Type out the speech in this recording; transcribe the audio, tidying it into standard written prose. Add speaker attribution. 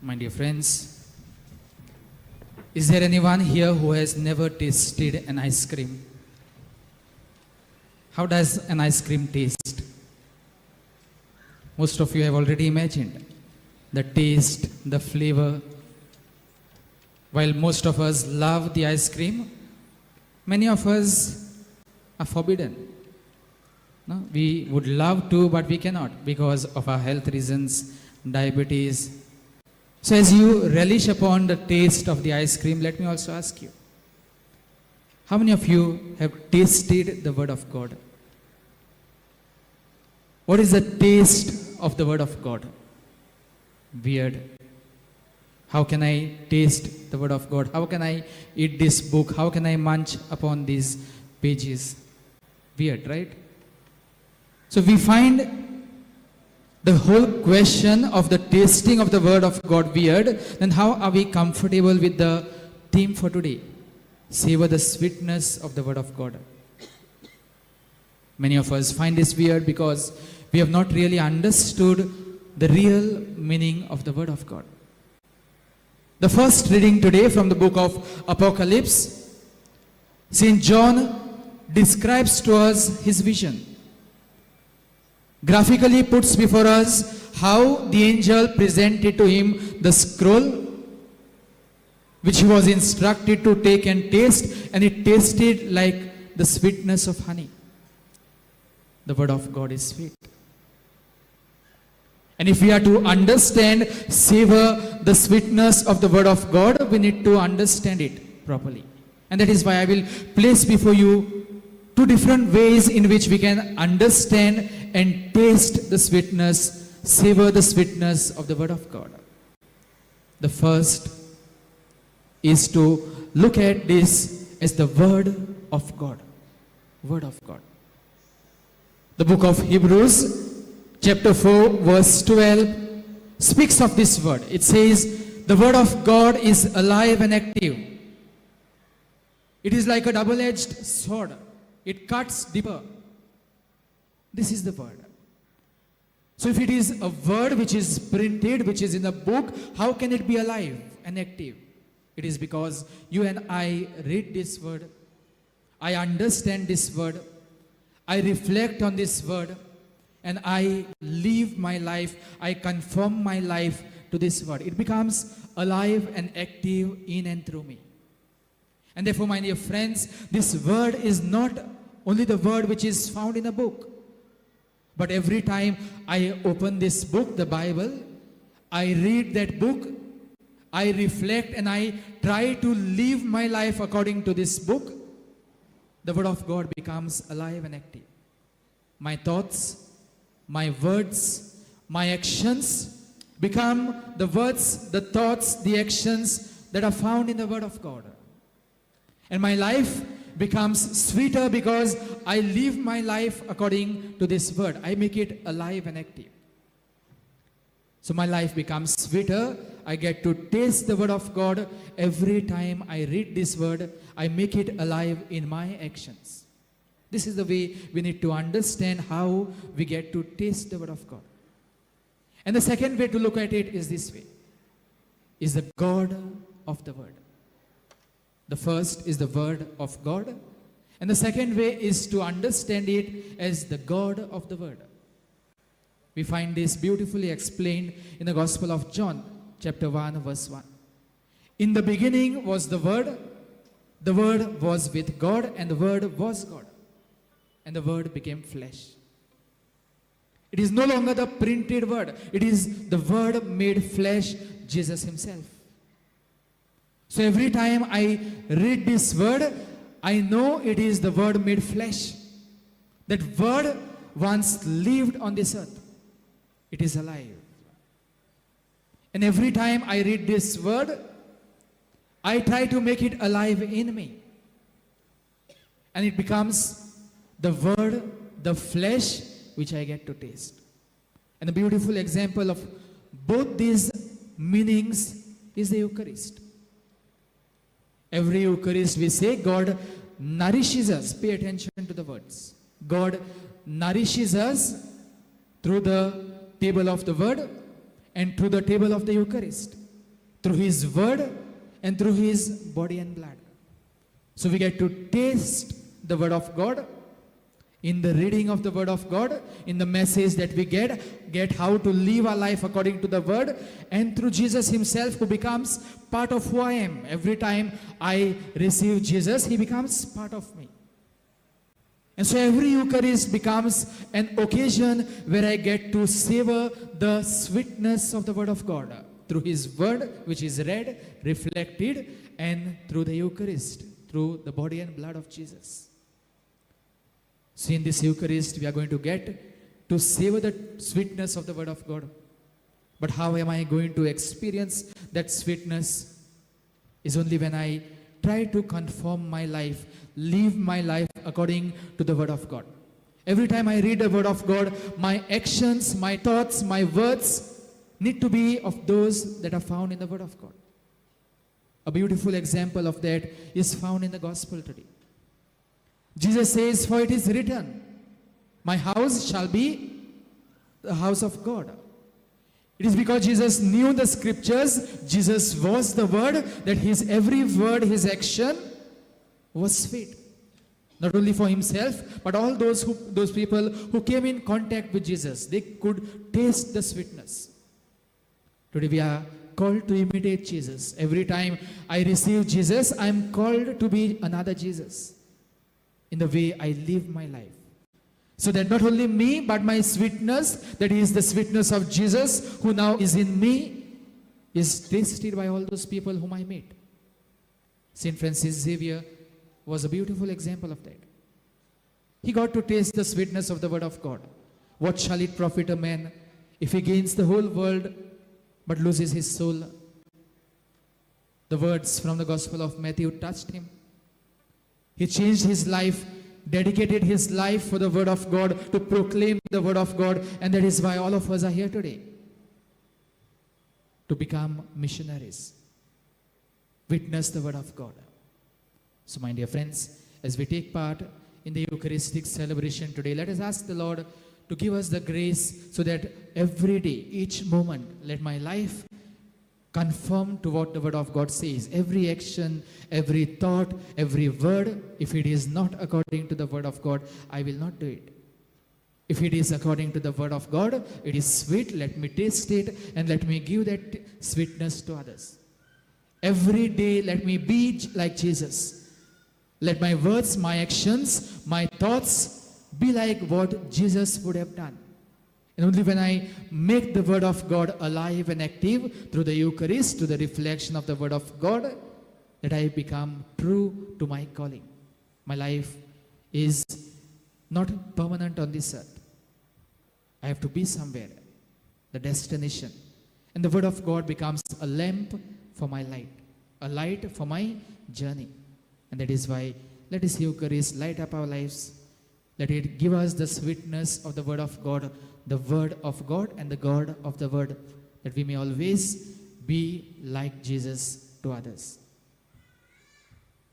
Speaker 1: My dear friends, is there anyone here who has never tasted an ice cream? How does an ice cream taste? Most of you have already imagined the taste, the flavor. While most of us love the ice cream, many of us are forbidden. No? We would love to, but we cannot because of our health reasons, diabetes. So as you relish upon the taste of the ice cream, let me also ask you, how many of you have tasted the Word of God? What is the taste of the Word of God? Weird. How can I taste the Word of God? How can I eat this book? How can I munch upon these pages? Weird, right? So we find the whole question of the tasting of the Word of God weird. Then how are we comfortable with the theme for today? Savor the sweetness of the Word of God. Many of us find this weird because we have not really understood the real meaning of the Word of God. The first reading today from the book of Apocalypse, St. John describes to us his vision. Graphically puts before us how the angel presented to him the scroll which he was instructed to take and taste, and it tasted like the sweetness of honey. The Word of God is sweet. And if we are to understand, savor the sweetness of the Word of God, we need to understand it properly. And that is why I will place before you two different ways in which we can understand and taste the sweetness, savor the sweetness of the Word of God. The first is to look at this as the Word of God. Word of God. The book of Hebrews, chapter 4, verse 12, speaks of this word. It says, the Word of God is alive and active. It is like a double-edged sword. It cuts deeper. This is the word. So if it is a word which is printed, which is in a book, how can it be alive and active? It is because you and I read this word, I understand this word, I reflect on this word, and I live my life, I conform my life to this word. It becomes alive and active in and through me. And therefore, my dear friends, this word is not only the word which is found in a book. But every time I open this book, the Bible, I read that book, I reflect and I try to live my life according to this book, the Word of God becomes alive and active. My thoughts, my words, my actions become the words, the thoughts, the actions that are found in the Word of God. And my life becomes sweeter because I live my life according to this word. I make it alive and active. So my life becomes sweeter. I get to taste the Word of God. Every time I read this word, I make it alive in my actions. This is the way we need to understand how we get to taste the Word of God. And the second way to look at it is this way, is the God of the Word. The first is the Word of God, and the second way is to understand it as the God of the Word. We find this beautifully explained in the Gospel of John, chapter 1, verse 1. In the beginning was the Word was with God, and the Word was God, and the Word became flesh. It is no longer the printed Word, it is the Word made flesh, Jesus Himself. So every time I read this word, I know it is the Word made flesh. That Word once lived on this earth. It is alive. And every time I read this word, I try to make it alive in me. And it becomes the Word, the flesh, which I get to taste. And the beautiful example of both these meanings is the Eucharist. Every Eucharist we say God nourishes us. Pay attention to the words. God nourishes us through the table of the Word and through the table of the Eucharist. through His word and through His body and blood. So we get to taste the word of God in the reading of the word of God, in the message that we get how to live our life according to the word, and through Jesus Himself, who becomes part of who I am. Every time I receive Jesus, He becomes part of me. And so every Eucharist becomes an occasion where I get to savor the sweetness of the word of God through His word, which is read, reflected, and through the Eucharist, through the body and blood of Jesus. So in this Eucharist, we are going to get to savor the sweetness of the word of God. But how am I going to experience that sweetness? Is only when I try to conform my life, live my life according to the word of God. Every time I read the word of God, my actions, my thoughts, my words need to be of those that are found in the word of God. A beautiful example of that is found in the gospel today. Jesus says, "For it is written, my house shall be the house of God." It is because Jesus knew the scriptures, Jesus was the word, that His every word, His action was sweet. Not only for Himself, but all those people who came in contact with Jesus, they could taste the sweetness. Today we are called to imitate Jesus. Every time I receive Jesus, I am called to be another Jesus in the way I live my life. So that not only me, but my sweetness, that is the sweetness of Jesus, who now is in me, is tasted by all those people whom I meet. St. Francis Xavier was a beautiful example of that. He got to taste the sweetness of the word of God. What shall it profit a man if he gains the whole world but loses his soul? The words from the Gospel of Matthew touched him. He changed his life, dedicated his life for the word of God, to proclaim the word of God, and that is why all of us are here today, to become missionaries, witness the word of God. So my dear friends, as we take part in the Eucharistic celebration today, let us ask the Lord to give us the grace so that every day, each moment, let my life conform to what the word of God says. Every action, every thought, every word, if it is not according to the word of God, I will not do it. If it is according to the word of God, it is sweet, let me taste it and let me give that sweetness to others. Every day, let me be like Jesus. Let my words, my actions, my thoughts be like what Jesus would have done. And only when I make the word of God alive and active through the Eucharist, to the reflection of the word of God, that I become true to my calling. My life is not permanent on this earth. I have to be somewhere, the destination. And the word of God becomes a lamp for my light, a light for my journey. And that is why let this Eucharist light up our lives. Let it give us the sweetness of the word of God, the word of God and the God of the word, that we may always be like Jesus to others.